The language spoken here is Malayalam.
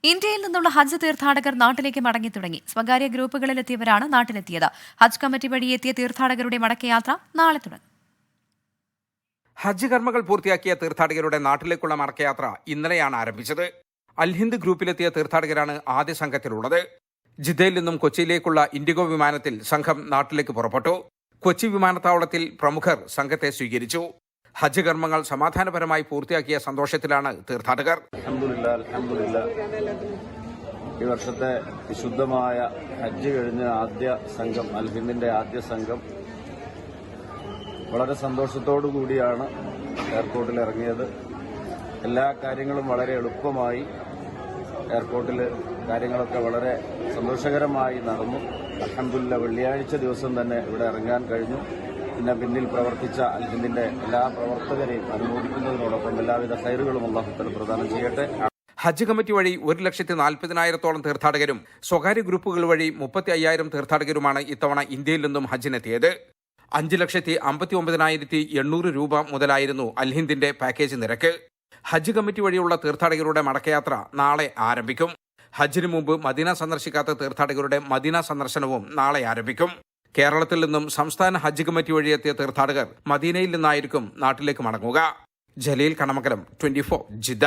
ഇന്ത്യയിൽ നിന്നുള്ള ഹജ്ജ് തീർത്ഥാടകർ നാട്ടിലേക്ക് മടങ്ങി തുടങ്ങി. സ്വകാര്യ ഗ്രൂപ്പുകളിലെത്തിയവരാണ് നാട്ടിലെത്തിയത്. ഹജ്ജ് കമ്മിറ്റി വഴി എത്തിയ തീർത്ഥാടകരുടെ മടക്കയാത്ര നാളെ തുടങ്ങും. ഹജ്ജ് കർമ്മങ്ങൾ പൂർത്തിയാക്കിയ തീർത്ഥാടകരുടെ നാട്ടിലേക്കുള്ള മടക്കയാത്ര ഇന്നലെയാണ് ആരംഭിച്ചത്. അൽഹിന്ദ് ഗ്രൂപ്പിലെത്തിയ തീർത്ഥാടകരാണ് ആദ്യ സംഘത്തിലുള്ളത്. ജിദ്ദയിൽ നിന്നും കൊച്ചിയിലേക്കുള്ള ഇൻഡിഗോ വിമാനത്തിൽ സംഘം നാട്ടിലേക്ക് പുറപ്പെട്ടു. കൊച്ചി വിമാനത്താവളത്തിൽ പ്രമുഖർ സംഘത്തെ സ്വീകരിച്ചു. ഹജ്ജ് കർമ്മങ്ങൾ സമാധാനപരമായി പൂർത്തിയാക്കിയ സന്തോഷത്തിലാണ് തീർത്ഥാടകർ. ഈ വർഷത്തെ വിശുദ്ധമായ ഹജ്ജ് കഴിഞ്ഞ ആദ്യ സംഘം, അൽഹിന്ദിന്റെ ആദ്യ സംഘം വളരെ സന്തോഷത്തോടു കൂടിയാണ് എയർപോർട്ടിൽ ഇറങ്ങിയത്. എല്ലാ കാര്യങ്ങളും വളരെ എളുപ്പമായി. എയർപോർട്ടിൽ കാര്യങ്ങളൊക്കെ വളരെ സന്തോഷകരമായി നടന്നു. അൽഹംദുലില്ലാഹ് വെള്ളിയാഴ്ച ദിവസം തന്നെ ഇവിടെ ഇറങ്ങാൻ കഴിഞ്ഞു. പിന്നെ പിന്നിൽ പ്രവർത്തിച്ച അൽഹിന്ദിന്റെ എല്ലാ പ്രവർത്തകരെയും അനുമോദിക്കുന്നതിനോടൊപ്പം എല്ലാവിധ ഖൈറുകളും അല്ലാഹു തആല പ്രദാനം ചെയ്യട്ടെ. ഹജ്ജ് കമ്മിറ്റി വഴി 1,40,000-ഓളം തീർത്ഥാടകരും സ്വകാര്യ ഗ്രൂപ്പുകൾ വഴി 35,000 തീർത്ഥാടകരുമാണ് ഇത്തവണ ഇന്ത്യയിൽ നിന്നും ഹജ്ജിനെത്തിയത്. 5,59,800 രൂപ മുതലായിരുന്നു അൽഹിന്ദിന്റെ പാക്കേജ് നിരക്ക്. ഹജ്ജ് കമ്മിറ്റി വഴിയുള്ള തീർത്ഥാടകരുടെ മടക്കയാത്ര നാളെ ആരംഭിക്കും. ഹജ്ജിന് മുമ്പ് മദീന സന്ദർശിക്കാത്ത തീർത്ഥാടകരുടെ മദീന സന്ദർശനവും നാളെ ആരംഭിക്കും. കേരളത്തിൽ നിന്നും സംസ്ഥാന ഹജ്ജ് കമ്മിറ്റി വഴിയെത്തിയ തീർത്ഥാടകർ മദീനയിൽ നിന്നായിരിക്കും നാട്ടിലേക്ക് മടങ്ങുക. ജലീൽ കണമംഗലം, 24 ജിദ്ദ.